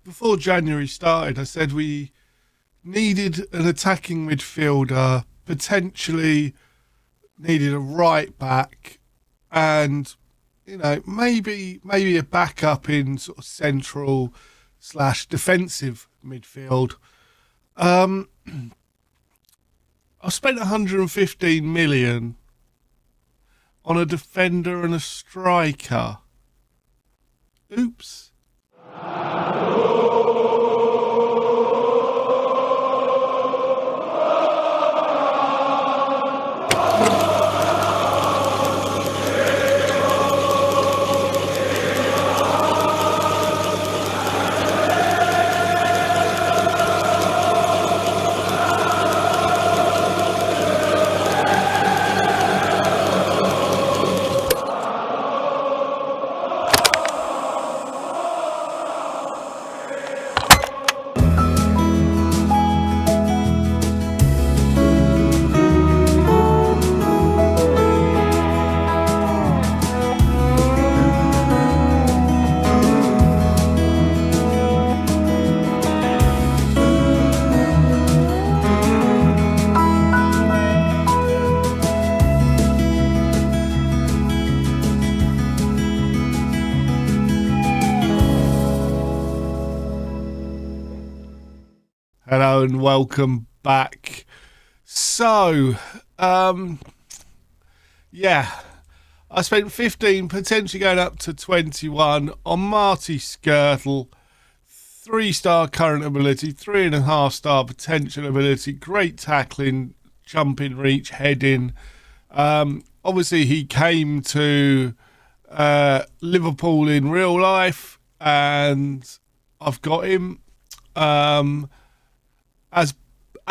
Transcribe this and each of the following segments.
Before January started, I said we needed an attacking midfielder, potentially needed a right back, and maybe a backup in sort of central slash defensive midfield. I spent 115 million on a defender and a striker. Oops. Hello and welcome back. I spent 15, potentially going up to 21 on Marty Skirtle. 3-star current ability, 3.5-star potential ability, great tackling, jumping, reach, heading. Obviously, he came to Liverpool in real life, and I've got him.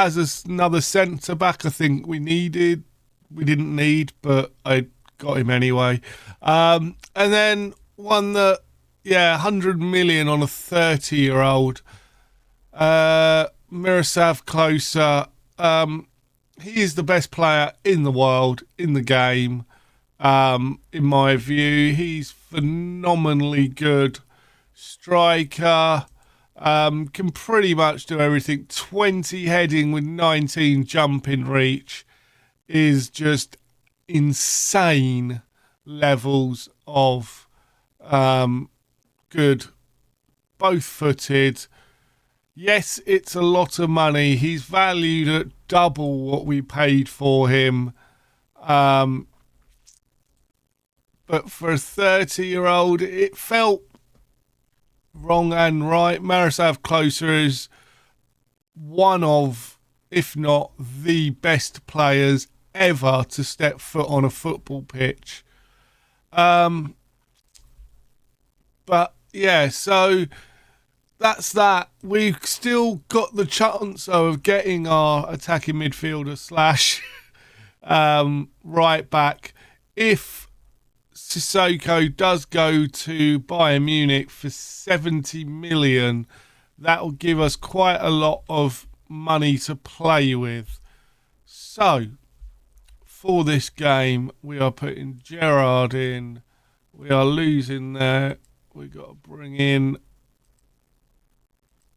As another centre back, I think we didn't need, but I got him anyway. And then one that, 100 million on a 30-year-old, Miroslav Klose. He is the best player in the world, in the game, in my view. He's phenomenally good striker. Can pretty much do everything. 20 heading with 19 jumping reach is just insane levels of good. Both footed. Yes, it's a lot of money. He's valued at double what we paid for him. But for a 30-year-old, it felt wrong and right. Miroslav Klose is one of, if not the best players ever to step foot on a football pitch. So that's that. We've still got the chance of getting our attacking midfielder slash right back if Sissoko does go to Bayern Munich for 70 million. That will give us quite a lot of money to play with. So, for this game, we are putting Gerrard in. We are losing there. We've got to bring in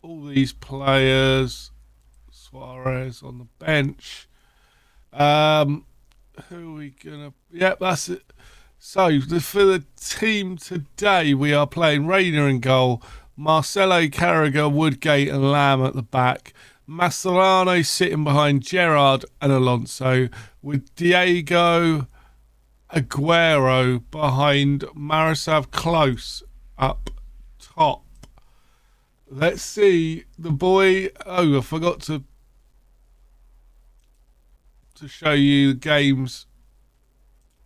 all these players. Suarez on the bench. Who are we going to... Yep, that's it. So, for the team today, we are playing Reina in goal, Marcelo, Carragher, Woodgate and Lamb at the back, Mascherano sitting behind Gerrard and Alonso, with Diego Aguero behind Miroslav Klose up top. Let's see, the boy... Oh, I forgot to show you the games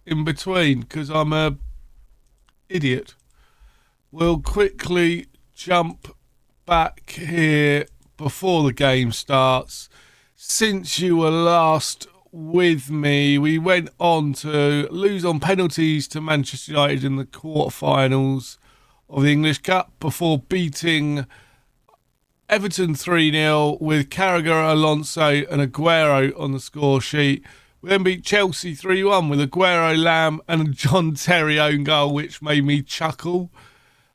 in between because I'm a idiot. We'll quickly jump back here before the game starts. Since you were last with me, we went on to lose on penalties to Manchester United in the quarterfinals of the English Cup before beating Everton 3-0 with Carragher, Alonso and Aguero on the score sheet. We then beat Chelsea 3-1 with Aguero, Lamb and a John Terry own goal, which made me chuckle.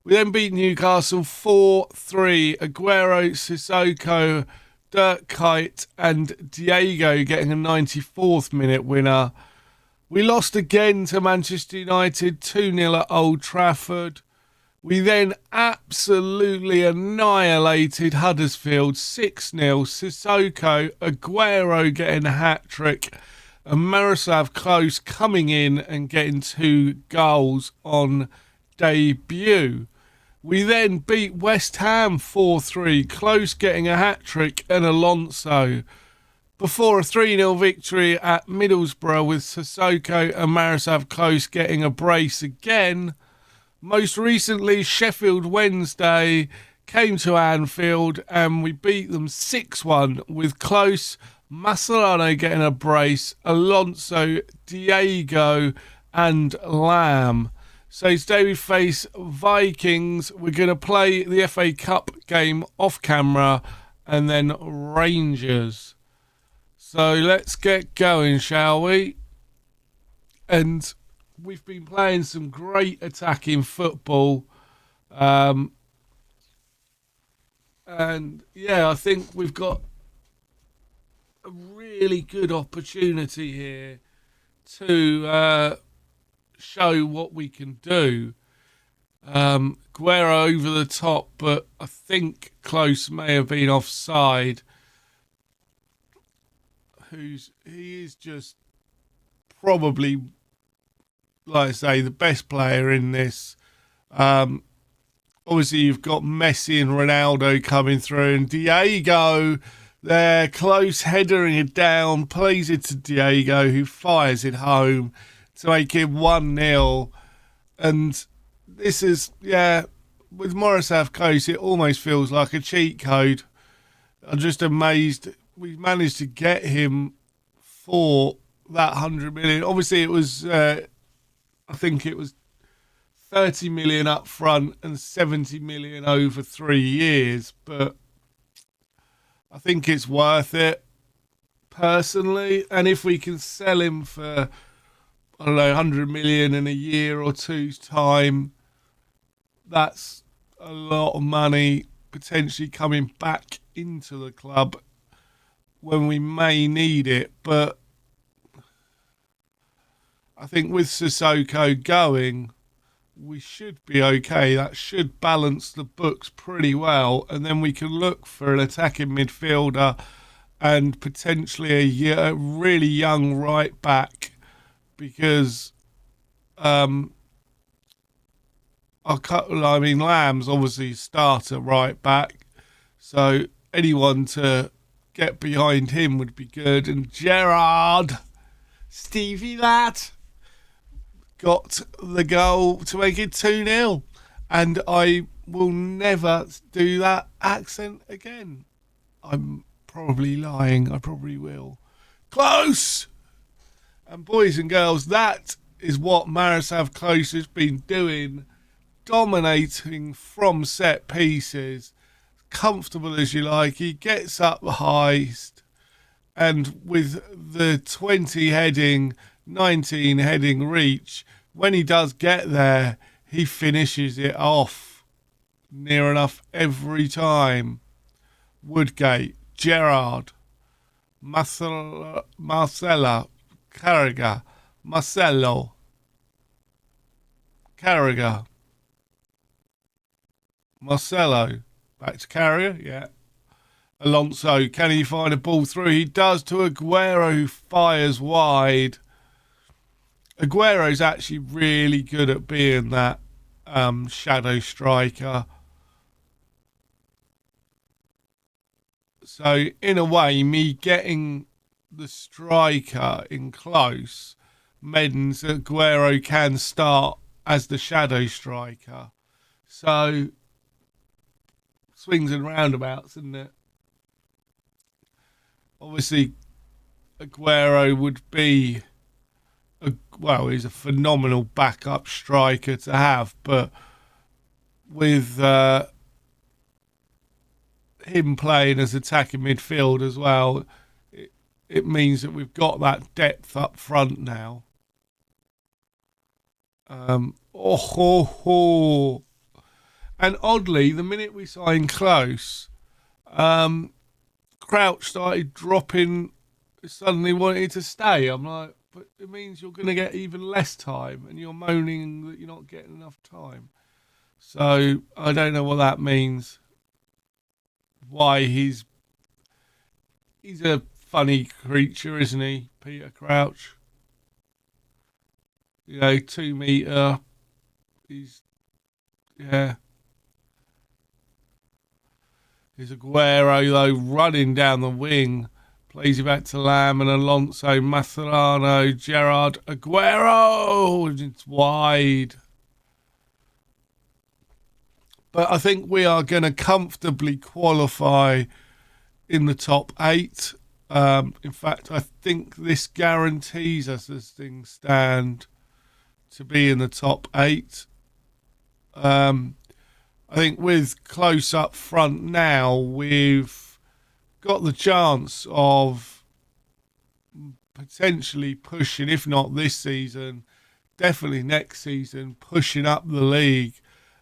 We then beat Newcastle 4-3. Aguero, Sissoko, Dirk Kuyt and Diego getting a 94th minute winner. We lost again to Manchester United 2-0 at Old Trafford. We then absolutely annihilated Huddersfield 6-0. Sissoko, Aguero getting a hat-trick and Miroslav Klose coming in and getting 2 goals on debut. We then beat West Ham 4-3, Klose getting a hat-trick and Alonso. Before a 3-0 victory at Middlesbrough with Sissoko and Miroslav Klose getting a brace again. Most recently, Sheffield Wednesday came to Anfield and we beat them 6-1 with Klose, Mascherano getting a brace, Alonso, Diego and Lamb. So today we face Vikings. We're going to play the FA Cup game off camera and then Rangers. So let's get going, shall we? And we've been playing some great attacking football. And yeah, I think we've got a really good opportunity here to show what we can do. Guerra over the top, but I think Klose may have been offside. He is just probably, like I say, the best player in this. Obviously, you've got Messi and Ronaldo coming through, and Diego there, close headering it down, plays it to Diego, who fires it home to make it 1-0. And this is, yeah, with Miroslav Klose, it almost feels like a cheat code. I'm just amazed we managed to get him for that 100 million. Obviously, it was, I think it was 30 million up front and 70 million over 3 years, but I think it's worth it personally. And if we can sell him for, I don't know, 100 million in a year or two's time, that's a lot of money potentially coming back into the club when we may need it. But I think with Sissoko going, we should be okay. That should balance the books pretty well. And then we can look for an attacking midfielder and potentially a really young right back, because Lamb's obviously starter right back. So anyone to get behind him would be good. And Gerrard, Stevie lad, got the goal to make it 2-0. And I will never do that accent again. I'm probably lying. I probably will. Close! And boys and girls, that is what Miroslav Klose has been doing. Dominating from set pieces. Comfortable as you like. He gets up the highest. And with the 20 heading, 19 heading reach, when he does get there, he finishes it off near enough every time. Woodgate, Gerrard, Marcelo, Carragher, Marcelo, Carragher, Marcelo, back to Carragher, yeah. Alonso, can he find a ball through? He does to Aguero, who fires wide. Aguero's actually really good at being that shadow striker. So, in a way, me getting the striker in close means that Aguero can start as the shadow striker. So, swings and roundabouts, isn't it? Obviously, Aguero would be, he's a phenomenal backup striker to have, but with him playing as attacking midfield as well, it means that we've got that depth up front now. And oddly, the minute we signed Close, Crouch started dropping, suddenly wanted to stay. I'm like, but it means you're going to get even less time, and you're moaning that you're not getting enough time. So I don't know what that means. Why he's a funny creature, isn't he, Peter Crouch? 2 meter. He's yeah. He's Aguero though, running down the wing. Plays it back to Lamb and Alonso, Mascherano, Gerrard, Aguero. It's wide. But I think we are going to comfortably qualify in the top 8. In fact, I think this guarantees us, as things stand, to be in the top 8. I think with Close up front now, we've got the chance of potentially pushing, if not this season, definitely next season, pushing up the league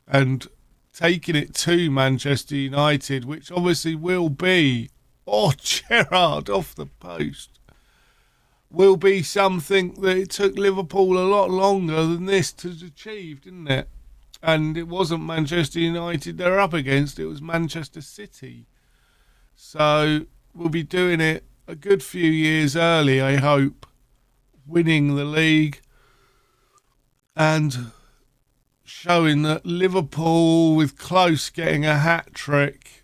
and taking it to Manchester United, which obviously will be, Gerrard off the post, will be something that it took Liverpool a lot longer than this to achieve, didn't it? And it wasn't Manchester United they're up against, it was Manchester City. So we'll be doing it a good few years early, I hope, winning the league and showing that Liverpool, with Close getting a hat-trick,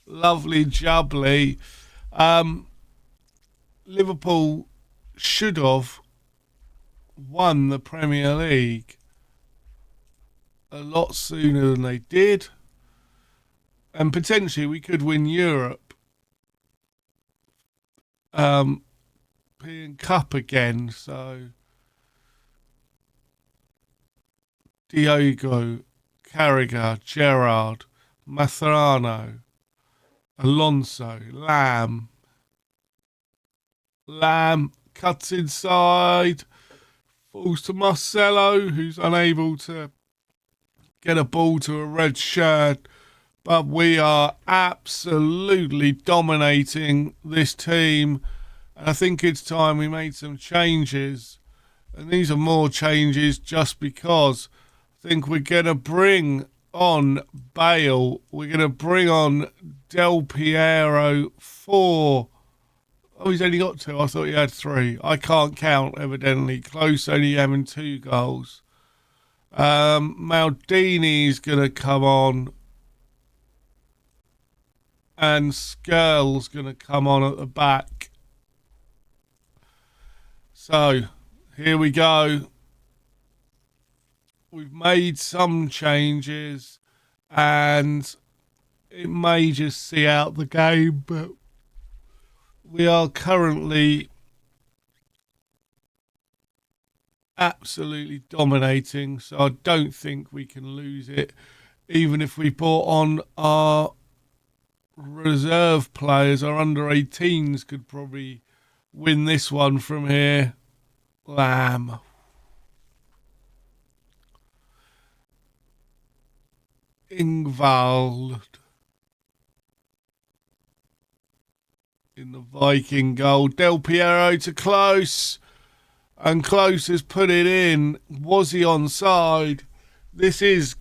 lovely jubbly, Liverpool should have won the Premier League a lot sooner than they did, and potentially we could win Europe Cup again. So Diogo, Carragher, Gerrard, Mascherano, Alonso, Lamb cuts inside, falls to Marcelo, who's unable to get a ball to a red shirt. But we are absolutely dominating this team. And I think it's time we made some changes. And these are more changes just because I think we're going to bring on Bale. We're going to bring on Del Piero for... Oh, he's only got 2. I thought he had 3. I can't count, evidently. Close only having 2 goals. Maldini's going to come on. And Skirl's going to come on at the back. So, here we go. We've made some changes. And it may just see out the game, but we are currently absolutely dominating, so I don't think we can lose it. Even if we brought on our reserve players, our under-18s could probably win this one from here. Lamb. Ingvald. In the Viking goal. Del Piero to Close. And Close has put it in. Was he onside? This is...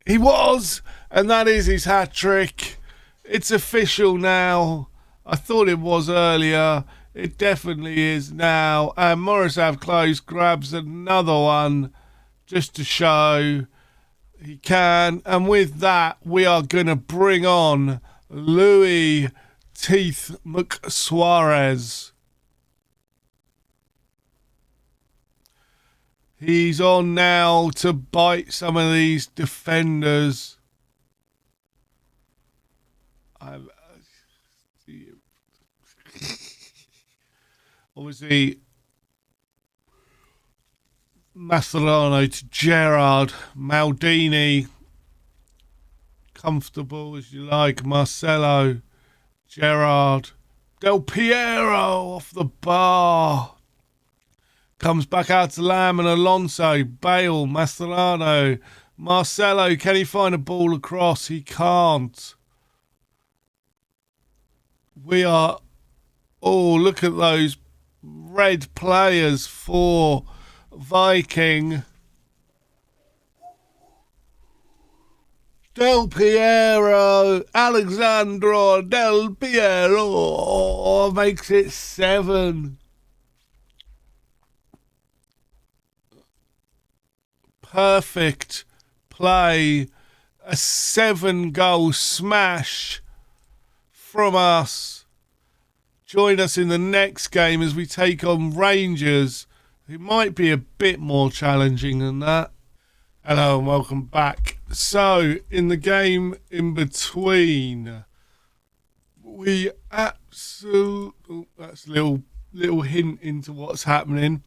He was! And that is his hat-trick. It's official now. I thought it was earlier. It definitely is now. And Morisav Close grabs another one just to show he can. And with that, we are going to bring on Louis Teeth McSuarez. He's on now to bite some of these defenders. Obviously, Mascherano to Gerrard, Maldini, comfortable as you like, Marcelo, Gerrard, Del Piero off the bar, Comes back out to Lamb and Alonso. Bale, Mascherano. Marcelo, can he find a ball across? He can't. We are... Oh, look at those red players for Viking. Del Piero, Alexandro Del Piero makes it 7. Perfect play, a 7-goal smash from us. Join us in the next game as we take on Rangers. It might be a bit more challenging than that. Hello and welcome back. So, in the game in between, we absolutely... that's a little hint into what's happening.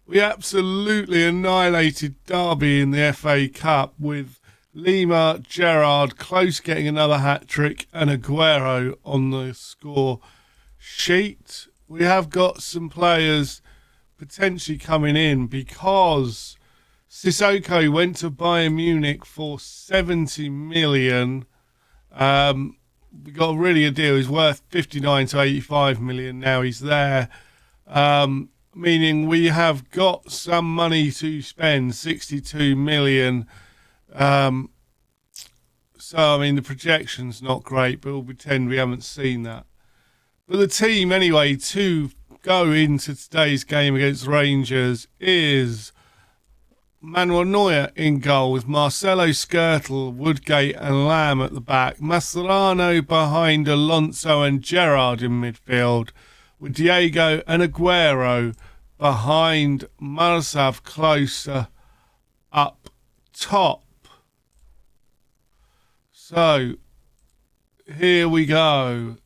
We absolutely annihilated Derby in the FA Cup with Lima, Gerrard, close getting another hat-trick, and Aguero on the score sheet. We have got some players potentially coming in because Sissoko went to Bayern Munich for 70 million. We got really a deal. He's worth 59 to 85 million now he's there. Meaning we have got some money to spend, 62 million. So, I mean, the projection's not great, but we'll pretend we haven't seen that. But the team, anyway, to go into today's game against Rangers is Manuel Neuer in goal with Marcelo, Skrtel, Woodgate and Lamb at the back. Mascherano behind Alonso and Gerrard in midfield, with Diego and Aguero behind Marsav closer up top. So, here we go.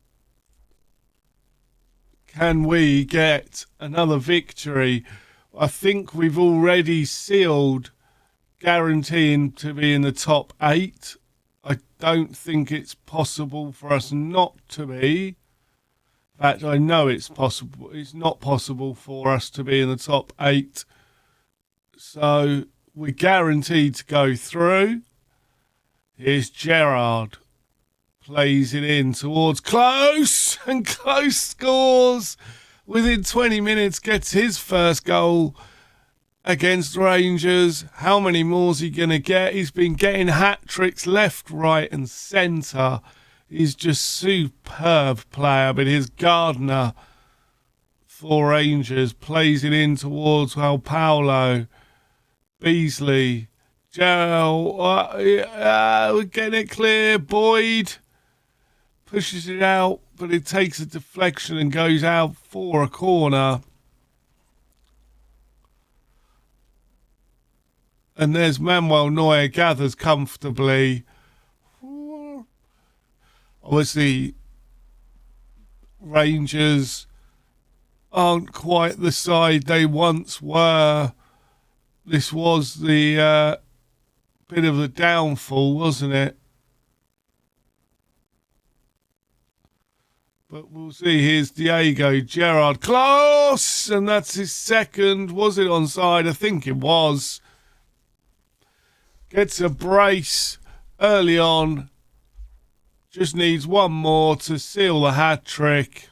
Can we get another victory? I think we've already sealed guaranteeing to be in the top 8. I don't think it's possible for us not to be. In fact, I know it's possible. It's not possible for us to be in the top 8. So we're guaranteed to go through. Here's Gerrard. Plays it in towards Close. And Close scores. Within 20 minutes gets his first goal against Rangers. How many more is he going to get? He's been getting hat-tricks left, right and centre. He's just superb player, but here's Gardner for Rangers. Plays it in towards Paulo. Beasley. Gerald. We're getting it clear. Boyd pushes it out, but it takes a deflection and goes out for a corner. And there's Manuel Neuer, gathers comfortably. Obviously, Rangers aren't quite the side they once were. This was the bit of the downfall, wasn't it? But we'll see. Here's Diego, Gerrard, close! And that's his second. Was it onside? I think it was. Gets a brace early on. Just needs one more to seal the hat-trick.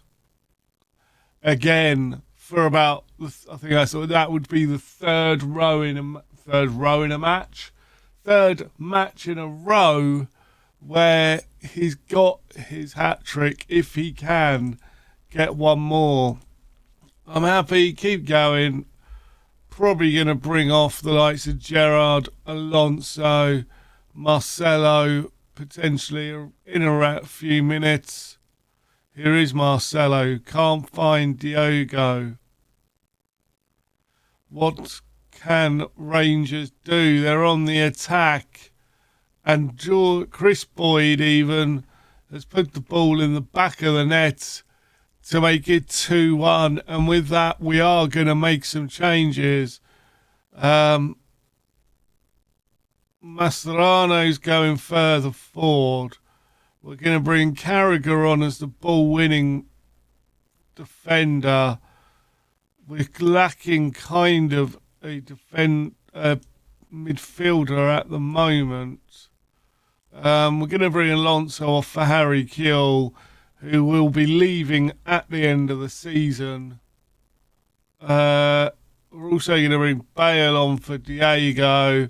Again, for about, I think I saw that would be the third match. Third match in a row where he's got his hat-trick if he can get one more. I'm happy, keep going. Probably going to bring off the likes of Gerrard, Alonso, Marcelo, potentially in around a few minutes. Here is Marcelo, can't find Diogo. What can Rangers do? They're on the attack. And Chris Boyd even has put the ball in the back of the net to make it 2-1. And with that, we are going to make some changes. Mascherano's going further forward. We're going to bring Carragher on as the ball-winning defender. we're lacking kind of a midfielder at the moment. We're going to bring Alonso off for Harry Kewell, who will be leaving at the end of the season. We're also going to bring Bale on for Diego,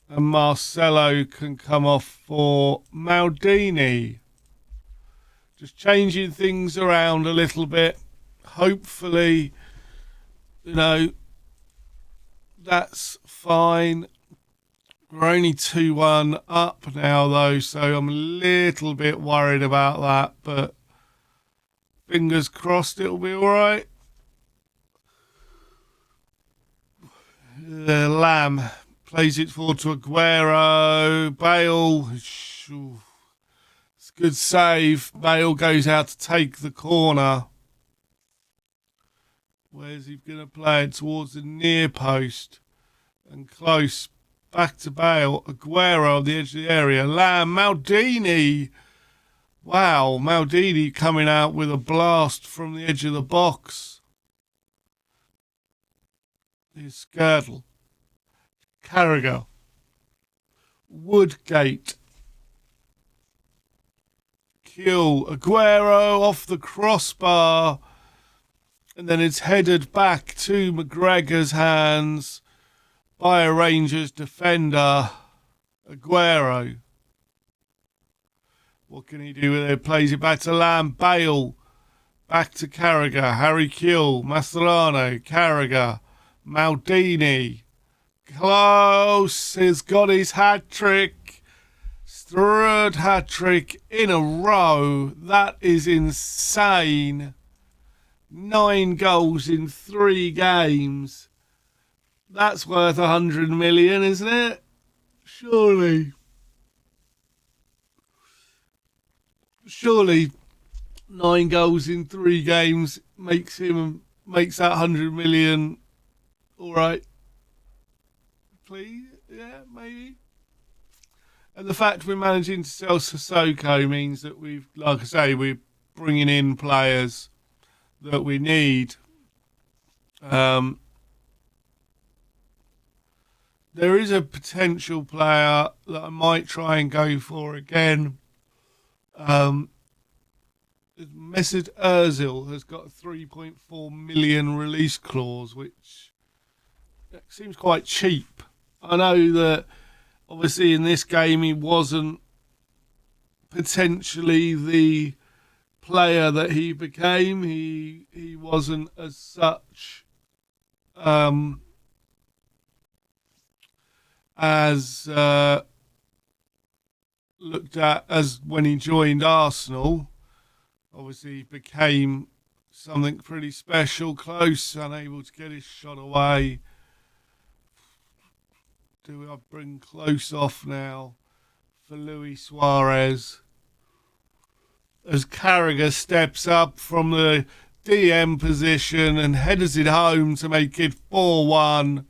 and Marcelo can come off for Maldini. Just changing things around a little bit. Hopefully, that's fine. We're only 2-1 up now, though, so I'm a little bit worried about that, but fingers crossed it'll be all right. Lamb plays it forward to Aguero. Bale, it's a good save. Bale goes out to take the corner. Where's he going to play it? Towards the near post. And close. Back to Bale. Aguero on the edge of the area. Lamb. Maldini. Wow. Maldini coming out with a blast from the edge of the box. Here's Skirtle. Carragher. Woodgate. Kill. Aguero off the crossbar. And then it's headed back to McGregor's hands by a Rangers defender, Aguero. What can he do with it? Plays it back to Lamb. Bale. Back to Carragher. Harry Kewell. Mascherano. Carragher. Maldini. Close. He's got his hat-trick. Third hat-trick in a row. That is insane. 9 goals in 3 games. That's worth 100 million, isn't it? Surely 9 goals in 3 games makes that 100 million. All right, please, yeah, maybe. And the fact we're managing to sell Sissoko means that we're bringing in players that we need. There is a potential player that I might try and go for again. Mesut Ozil has got a 3.4 million release clause, which seems quite cheap. I know that obviously in this game he wasn't potentially the player that he became. He wasn't as such as looked at as when he joined Arsenal. Obviously he became something pretty special. Close, unable to get his shot away. Do I bring Close off now for Luis Suarez? As Carragher steps up from the DM position and headers it home to make it 4-1.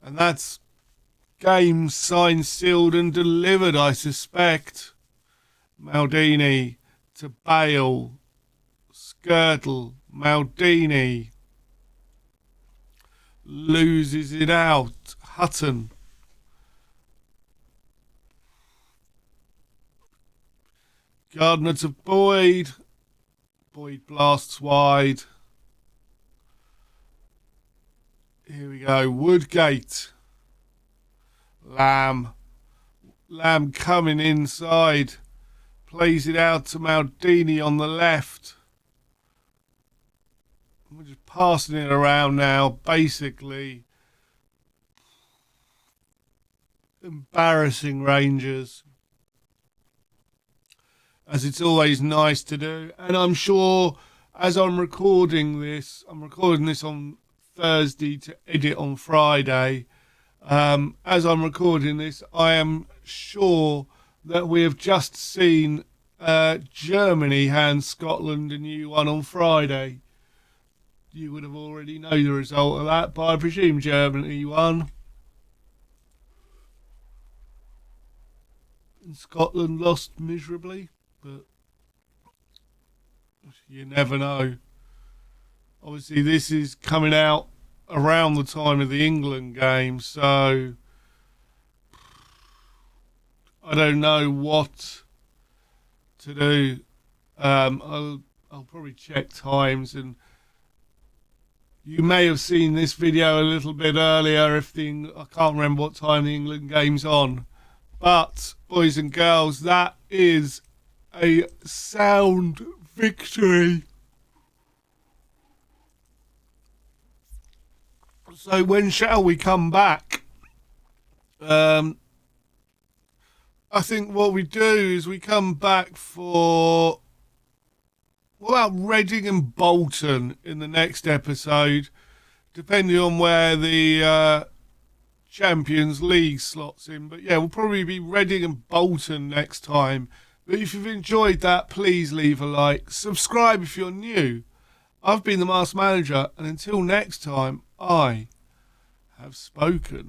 And that's game signed, sealed and delivered, I suspect. Maldini to Bale. Skirtle. Maldini. Loses it out. Hutton. Gardner to Boyd. Boyd blasts wide. Here we go. Woodgate. Lamb coming inside. Plays it out to Maldini on the left. We're just passing it around now. Basically, embarrassing Rangers, as it's always nice to do. And I'm sure as I'm recording this on Thursday to edit on Friday. As I'm recording this, I am sure that we have just seen Germany hand Scotland a new one on Friday. You would have already known the result of that, but I presume Germany won. And Scotland lost miserably, but you never know. Obviously, this is coming out around the time of the England game, so I don't know what to do. I'll probably check times, and you may have seen this video a little bit earlier. I can't remember what time the England game's on, but boys and girls, that is a sound victory. So when shall we come back? I think what we do is we come back for, what about Reading and Bolton in the next episode, depending on where the Champions League slots in. But yeah, we'll probably be Reading and Bolton next time. But if you've enjoyed that, please leave a like. Subscribe if you're new. I've been the Masked Manager, and until next time, I have spoken.